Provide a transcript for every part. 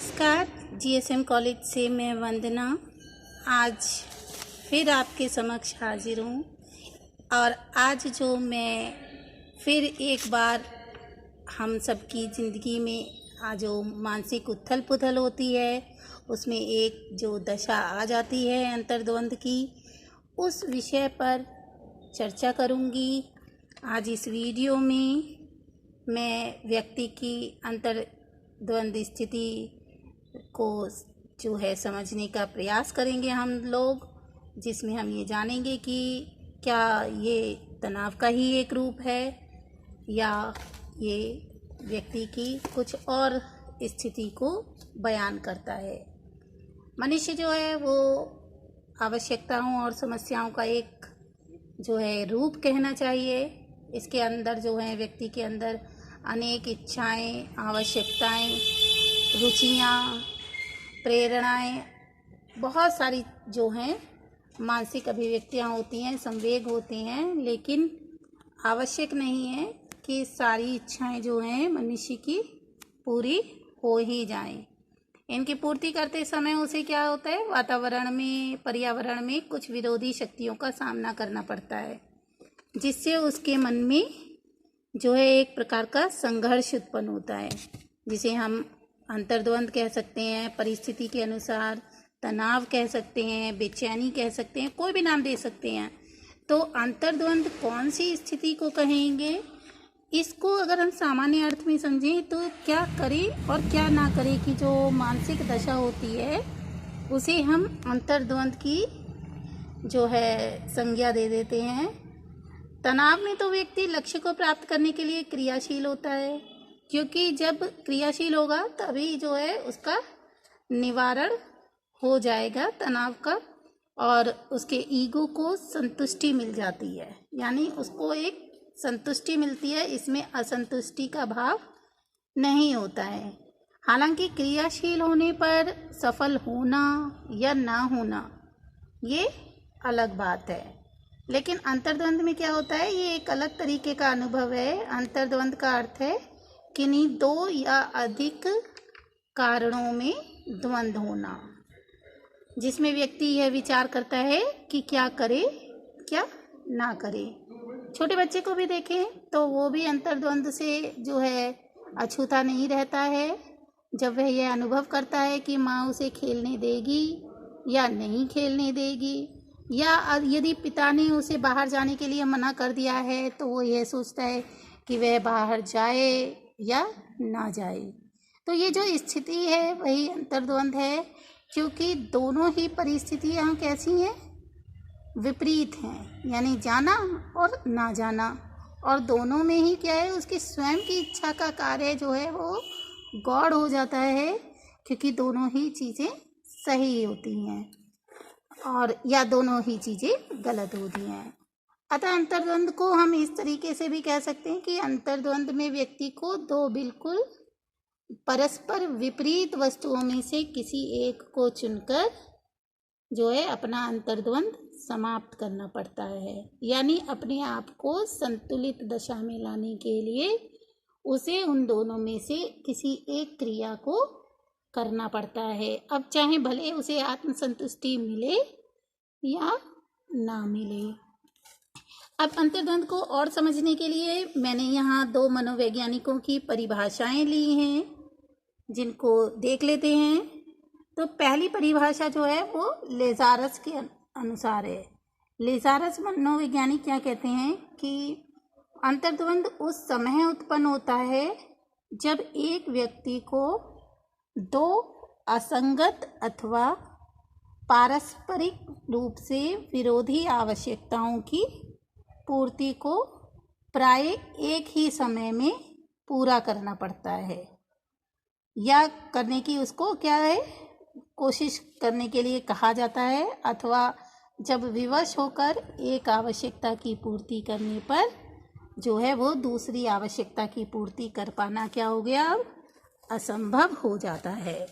नमस्कार। GSM college से मैं वंदना आज फिर आपके समक्ष हाजिर हूँ। और आज जो मैं फिर एक बार हम सबकी ज़िंदगी में आज जो मानसिक उथल पुथल होती है उसमें एक जो दशा आ जाती है अंतर्द्वंद की, उस विषय पर चर्चा करूँगी। आज इस वीडियो में मैं व्यक्ति की अंतर्द्वंद स्थिति को जो है समझने का प्रयास करेंगे हम लोग, जिसमें हम ये जानेंगे कि क्या ये तनाव का ही एक रूप है या ये व्यक्ति की कुछ और स्थिति को बयान करता है। मनुष्य जो है वो आवश्यकताओं और समस्याओं का एक जो है रूप कहना चाहिए। इसके अंदर जो है व्यक्ति के अंदर अनेक इच्छाएं, आवश्यकताएं, रुचियां, प्रेरणाएं, बहुत सारी जो हैं मानसिक अभिव्यक्तियां होती हैं, संवेग होते हैं। लेकिन आवश्यक नहीं है कि सारी इच्छाएं जो हैं मनुष्य की पूरी हो ही जाएं। इनकी पूर्ति करते समय उसे क्या होता है, वातावरण में, पर्यावरण में कुछ विरोधी शक्तियों का सामना करना पड़ता है, जिससे उसके मन में जो है एक प्रकार का संघर्ष उत्पन्न होता है, जिसे हम अंतर्द्वंद कह सकते हैं, परिस्थिति के अनुसार तनाव कह सकते हैं, बेचैनी कह सकते हैं, कोई भी नाम दे सकते हैं। तो अंतर्द्वंद कौन सी स्थिति को कहेंगे, इसको अगर हम सामान्य अर्थ में समझें तो क्या करें और क्या ना करें की जो मानसिक दशा होती है उसे हम अंतर्द्वंद की जो है संज्ञा दे देते हैं। तनाव में तो व्यक्ति लक्ष्य को प्राप्त करने के लिए क्रियाशील होता है, क्योंकि जब क्रियाशील होगा तभी जो है उसका निवारण हो जाएगा तनाव का, और उसके ईगो को संतुष्टि मिल जाती है, यानी उसको एक संतुष्टि मिलती है। इसमें असंतुष्टि का भाव नहीं होता है। हालांकि क्रियाशील होने पर सफल होना या ना होना ये अलग बात है, लेकिन अंतर्द्वंद में क्या होता है, ये एक अलग तरीके का अनुभव है। अंतर्द्वंद का अर्थ है किन्हीं दो या अधिक कारणों में द्वंद्व होना, जिसमें व्यक्ति यह विचार करता है कि क्या करे क्या ना करे। छोटे बच्चे को भी देखें तो वो भी अंतर्द्वंद से जो है अछूता नहीं रहता है। जब वह यह अनुभव करता है कि माँ उसे खेलने देगी या नहीं खेलने देगी, या यदि पिता ने उसे बाहर जाने के लिए मना कर दिया है तो वो यह सोचता है कि वह बाहर जाए या ना जाए। तो ये जो स्थिति है वही अंतर्द्वंद है, क्योंकि दोनों ही परिस्थितियाँ कैसी हैं, विपरीत हैं, यानी जाना और ना जाना। और दोनों में ही क्या है, उसकी स्वयं की इच्छा का कार्य जो है वो गौड़ हो जाता है, क्योंकि दोनों ही चीज़ें सही होती हैं और या दोनों ही चीज़ें गलत होती हैं। अतः अंतर्द्वंद को हम इस तरीके से भी कह सकते हैं कि अंतर्द्वंद में व्यक्ति को दो बिल्कुल परस्पर विपरीत वस्तुओं में से किसी एक को चुनकर जो है अपना अंतर्द्वंद समाप्त करना पड़ता है, यानी अपने आप को संतुलित दशा में लाने के लिए उसे उन दोनों में से किसी एक क्रिया को करना पड़ता है। अब चाहे भले उसे आत्मसंतुष्टि मिले या ना मिले। अब अंतर्द्वंद को और समझने के लिए मैंने यहाँ दो मनोवैज्ञानिकों की परिभाषाएं ली हैं, जिनको देख लेते हैं। तो पहली परिभाषा जो है वो लेज़ारस के अनुसार है। लेज़ारस मनोवैज्ञानिक क्या कहते हैं कि अंतर्द्वंद उस समय उत्पन्न होता है जब एक व्यक्ति को दो असंगत अथवा पारस्परिक रूप से विरोधी आवश्यकताओं की पूर्ति को प्राय एक ही समय में पूरा करना पड़ता है, या करने की उसको क्या है, कोशिश करने के लिए कहा जाता है। अथवा जब विवश होकर एक आवश्यकता की पूर्ति करने पर जो है वो दूसरी आवश्यकता की पूर्ति कर पाना क्या हो गया, अब असंभव हो जाता है।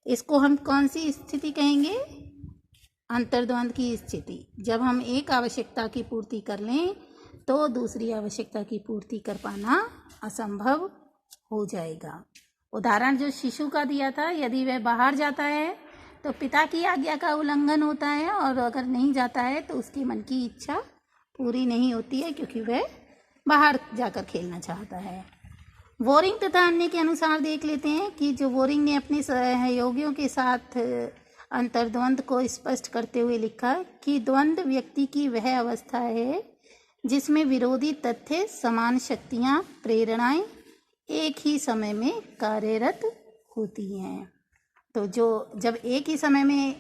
इसको हम कौन सी स्थिति कहेंगे, अंतर्द्वंद की स्थिति। जब हम एक आवश्यकता की पूर्ति कर लें तो दूसरी आवश्यकता की पूर्ति कर पाना असंभव हो जाएगा। उदाहरण जो शिशु का दिया था, यदि वह बाहर जाता है तो पिता की आज्ञा का उल्लंघन होता है, और अगर नहीं जाता है तो उसके मन की इच्छा पूरी नहीं होती है, क्योंकि वह बाहर जाकर खेलना चाहता है। बोरिंग तथा अन्य के अनुसार देख लेते हैं कि जो बोरिंग ने अपने सहयोगियों के साथ अंतर्द्वंद को स्पष्ट करते हुए लिखा कि द्वंद्व व्यक्ति की वह अवस्था है जिसमें विरोधी तथ्य, समान शक्तियाँ, प्रेरणाएं एक ही समय में कार्यरत होती हैं। तो जब एक ही समय में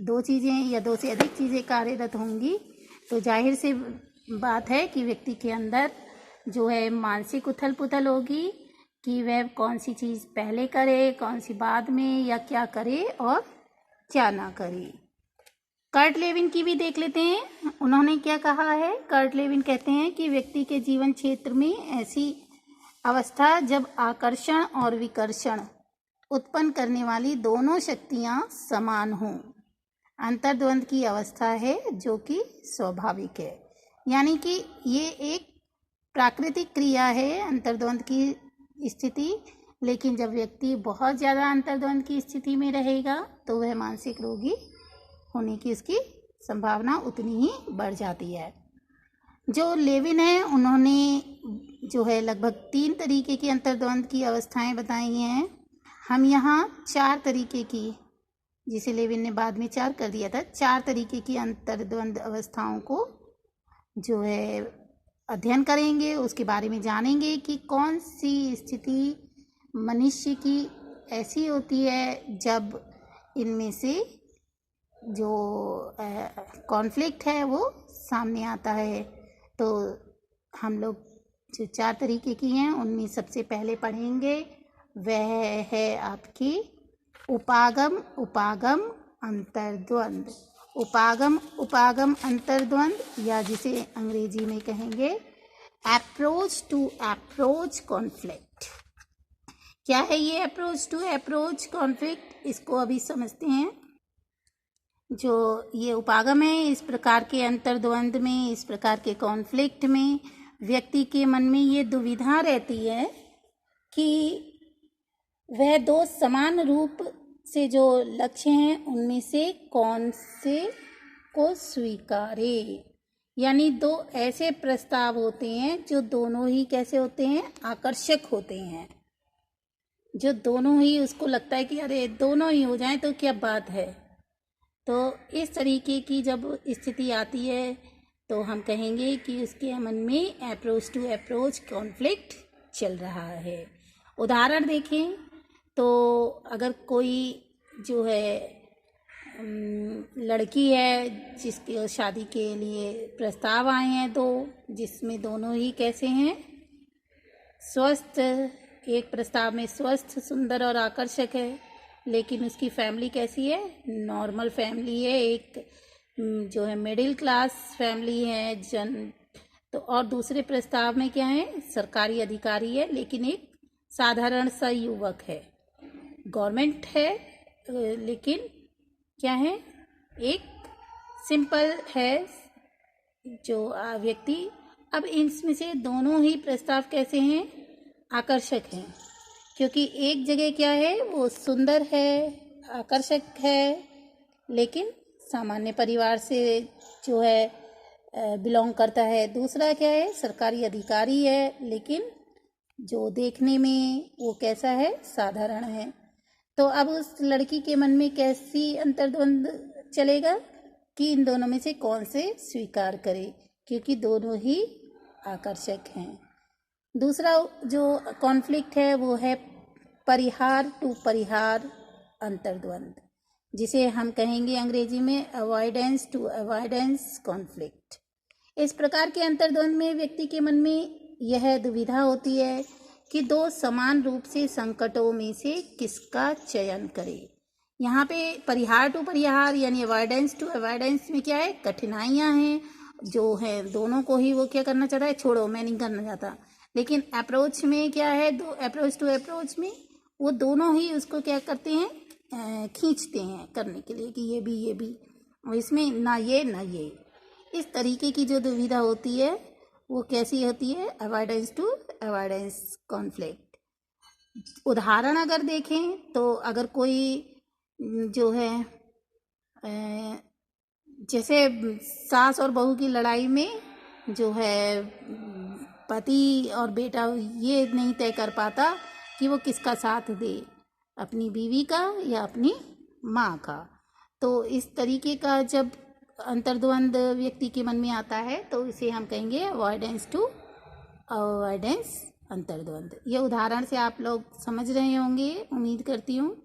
दो चीज़ें या दो से अधिक चीज़ें कार्यरत होंगी तो जाहिर सी बात है कि व्यक्ति के अंदर जो है मानसिक उथल पुथल होगी कि वह कौन सी चीज़ पहले करे, कौन सी बाद में, या क्या करे और क्या ना करे। कर्ट लेविन की भी देख लेते हैं, उन्होंने क्या कहा है। कर्ट लेविन कहते हैं कि व्यक्ति के जीवन क्षेत्र में ऐसी अवस्था जब आकर्षण और विकर्षण उत्पन्न करने वाली दोनों शक्तियां समान हों, अंतर्द्वंद की अवस्था है जो कि स्वाभाविक है। यानी कि ये एक प्राकृतिक क्रिया है अंतर्द्वंद की स्थिति, लेकिन जब व्यक्ति बहुत ज़्यादा अंतर्द्वंद की स्थिति में रहेगा तो वह मानसिक रोगी होने की उसकी संभावना उतनी ही बढ़ जाती है। जो लेविन है उन्होंने जो है लगभग 3 तरीके की अंतर्द्वंद की अवस्थाएं बताई हैं। हम यहाँ 4 तरीके की, जिसे लेविन ने बाद में 4 कर दिया था, 4 तरीके की अंतर्द्वंद अवस्थाओं को जो है अध्ययन करेंगे, उसके बारे में जानेंगे कि कौन सी स्थिति मनुष्य की ऐसी होती है जब इनमें से जो कॉन्फ्लिक्ट है वो सामने आता है। तो हम लोग जो 4 तरीके की हैं उनमें सबसे पहले पढ़ेंगे वह है आपकी उपागम उपागम अंतर्द्वंद। उपागम अंतर्द्वंद, या जिसे अंग्रेजी में कहेंगे अप्रोच टू अप्रोच कॉन्फ्लिक्ट। क्या है ये अप्रोच टू अप्रोच कॉन्फ्लिक्ट, इसको अभी समझते हैं। जो ये उपागम है, इस प्रकार के अंतर्द्वंद में, इस प्रकार के कॉन्फ्लिक्ट में व्यक्ति के मन में ये दुविधा रहती है कि वह दो समान रूप से जो लक्ष्य हैं उनमें से कौन से को स्वीकारे। यानी दो ऐसे प्रस्ताव होते हैं जो दोनों ही कैसे होते हैं, आकर्षक होते हैं, जो दोनों ही उसको लगता है कि अरे दोनों ही हो जाएं तो क्या बात है। तो इस तरीके की जब स्थिति आती है तो हम कहेंगे कि उसके मन में अप्रोच टू अप्रोच कॉन्फ्लिक्ट चल रहा है। उदाहरण देखें तो अगर कोई जो है लड़की है जिसके शादी के लिए प्रस्ताव आए हैं दो, जिसमें दोनों ही कैसे हैं, स्वस्थ, एक प्रस्ताव में स्वस्थ, सुंदर और आकर्षक है, लेकिन उसकी फैमिली कैसी है, नॉर्मल फैमिली है, एक जो है मिडिल क्लास फैमिली है तो और दूसरे प्रस्ताव में क्या है, सरकारी अधिकारी है लेकिन एक साधारण सा युवक है, गवर्नमेंट है लेकिन क्या है, एक सिंपल है जो व्यक्ति। अब इनमें से दोनों ही प्रस्ताव कैसे हैं, आकर्षक हैं, क्योंकि एक जगह क्या है वो सुंदर है, आकर्षक है, लेकिन सामान्य परिवार से जो है बिलोंग करता है। दूसरा क्या है, सरकारी अधिकारी है लेकिन जो देखने में वो कैसा है, साधारण है। तो अब उस लड़की के मन में कैसी अंतर्द्वंद चलेगा कि इन दोनों में से कौन से स्वीकार करे, क्योंकि दोनों ही आकर्षक हैं। दूसरा जो कॉन्फ्लिक्ट है वो है परिहार टू परिहार अंतर्द्वंद, जिसे हम कहेंगे अंग्रेजी में अवॉइडेंस टू अवॉइडेंस कॉन्फ्लिक्ट। इस प्रकार के अंतर्द्वंद में व्यक्ति के मन में यह दुविधा होती है कि दो समान रूप से संकटों में से किसका चयन करे। यहाँ पे परिहार टू परिहार यानी अवॉइडेंस टू अवॉइडेंस में क्या है, कठिनाइयाँ हैं जो है दोनों को ही वो क्या करना चाहता है, छोड़ो मैं नहीं करना चाहता। लेकिन अप्रोच में क्या है, दो अप्रोच टू अप्रोच में वो दोनों ही उसको क्या करते हैं, खींचते हैं करने के लिए कि ये भी, और इसमें ना ये ना ये। इस तरीके की जो दुविधा होती है वो कैसी होती है, अवॉइडेंस टू अवॉइडेंस कॉन्फ्लिक्ट। उदाहरण अगर देखें तो अगर कोई जो है जैसे सास और बहू की लड़ाई में जो है पति और बेटा ये नहीं तय कर पाता कि वो किसका साथ दे, अपनी बीवी का या अपनी माँ का। तो इस तरीके का जब अंतर्द्वंद व्यक्ति के मन में आता है तो इसे हम कहेंगे अवॉइडेंस अंतर्द्वंद। ये उदाहरण से आप लोग समझ रहे होंगे, उम्मीद करती हूँ।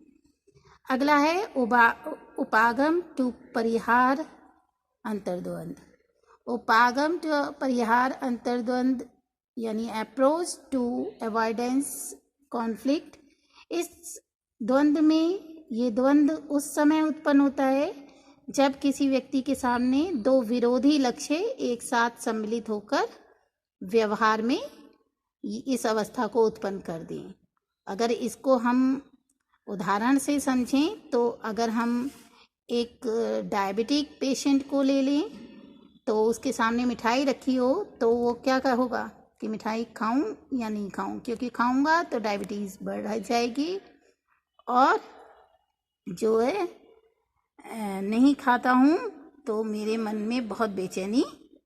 अगला है उपागम टू परिहार अंतर्द्वंद। उपागम टू परिहार अंतर्द्वंद यानी अप्रोच टू अवॉइडेंस कॉन्फ्लिक्ट। इस द्वंद में ये द्वंद उस समय उत्पन्न होता है जब किसी व्यक्ति के सामने दो विरोधी लक्ष्य एक साथ सम्मिलित होकर व्यवहार में इस अवस्था को उत्पन्न कर दें। अगर इसको हम उदाहरण से समझें तो अगर हम एक डायबिटिक पेशेंट को ले लें तो उसके सामने मिठाई रखी हो तो वो क्या होगा कि मिठाई खाऊं या नहीं खाऊं, क्योंकि खाऊंगा तो डायबिटीज़ बढ़ जाएगी और जो है नहीं खाता हूँ तो मेरे मन में बहुत बेचैनी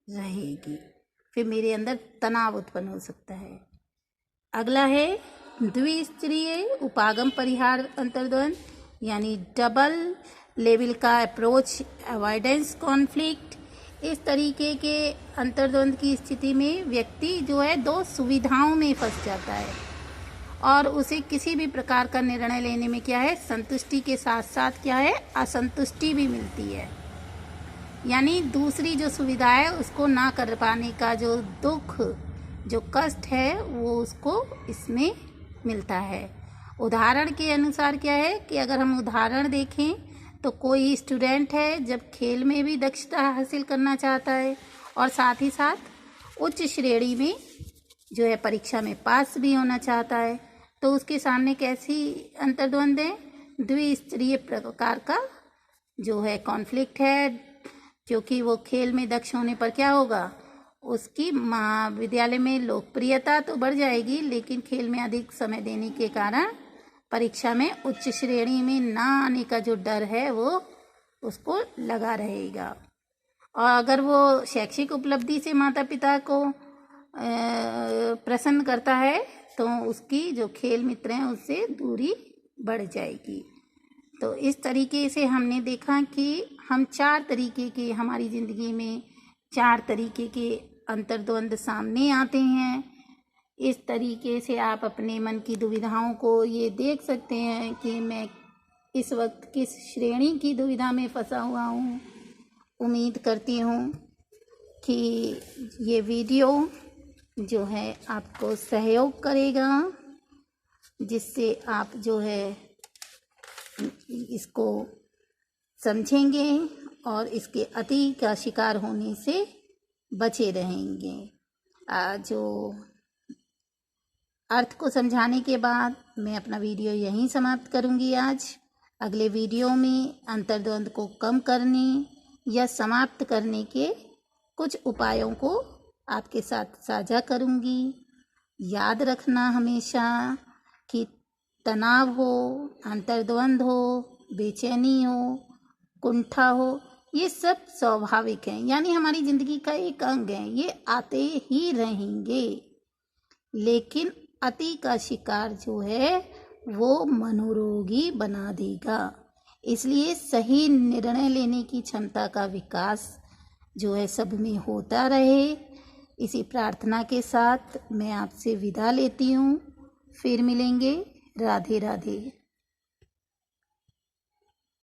रहेगी, फिर मेरे अंदर तनाव उत्पन्न हो सकता है। अगला है द्विस्तरीय उपागम परिहार अंतर्द्वंद यानी डबल लेवल का अप्रोच अवॉइडेंस कॉन्फ्लिक्ट। इस तरीके के अंतर्द्वंद की स्थिति में व्यक्ति जो है दो सुविधाओं में फंस जाता है और उसे किसी भी प्रकार का निर्णय लेने में क्या है, संतुष्टि के साथ साथ क्या है, असंतुष्टि भी मिलती है। यानी दूसरी जो सुविधा है उसको ना कर पाने का जो दुख, जो कष्ट है वो उसको इसमें मिलता है। उदाहरण के अनुसार क्या है कि अगर हम उदाहरण देखें तो कोई स्टूडेंट है जब खेल में भी दक्षता हासिल करना चाहता है और साथ ही साथ उच्च श्रेणी में जो है परीक्षा में पास भी होना चाहता है, तो उसके सामने कैसी अंतर्द्वंद है, द्विस्तरीय प्रकार का जो है कॉन्फ्लिक्ट है, क्योंकि वो खेल में दक्ष होने पर क्या होगा, उसकी महाविद्यालय में लोकप्रियता तो बढ़ जाएगी लेकिन खेल में अधिक समय देने के कारण परीक्षा में उच्च श्रेणी में ना आने का जो डर है वो उसको लगा रहेगा। और अगर वो शैक्षिक उपलब्धि से माता पिता को प्रसन्न करता है तो उसकी जो खेल मित्र हैं उससे दूरी बढ़ जाएगी। तो इस तरीके से हमने देखा कि हम चार तरीके के, हमारी ज़िंदगी में चार तरीके के अंतर्द्वंद सामने आते हैं। इस तरीके से आप अपने मन की दुविधाओं को ये देख सकते हैं कि मैं इस वक्त किस श्रेणी की दुविधा में फंसा हुआ हूँ। उम्मीद करती हूँ कि ये वीडियो जो है आपको सहयोग करेगा, जिससे आप जो है इसको समझेंगे और इसके अति का शिकार होने से बचे रहेंगे। जो अर्थ को समझाने के बाद मैं अपना वीडियो यहीं समाप्त करूंगी आज। अगले वीडियो में अंतर्द्वंद को कम करने या समाप्त करने के कुछ उपायों को आपके साथ साझा करूंगी। याद रखना हमेशा कि तनाव हो, अंतर्द्वंद हो, बेचैनी हो, कुंठा हो, ये सब स्वाभाविक हैं, यानी हमारी ज़िंदगी का एक अंग है, ये आते ही रहेंगे। लेकिन अति का शिकार जो है वो मनोरोगी बना देगा। इसलिए सही निर्णय लेने की क्षमता का विकास जो है सब में होता रहे, इसी प्रार्थना के साथ मैं आपसे विदा लेती हूँ। फिर मिलेंगे। राधे राधे।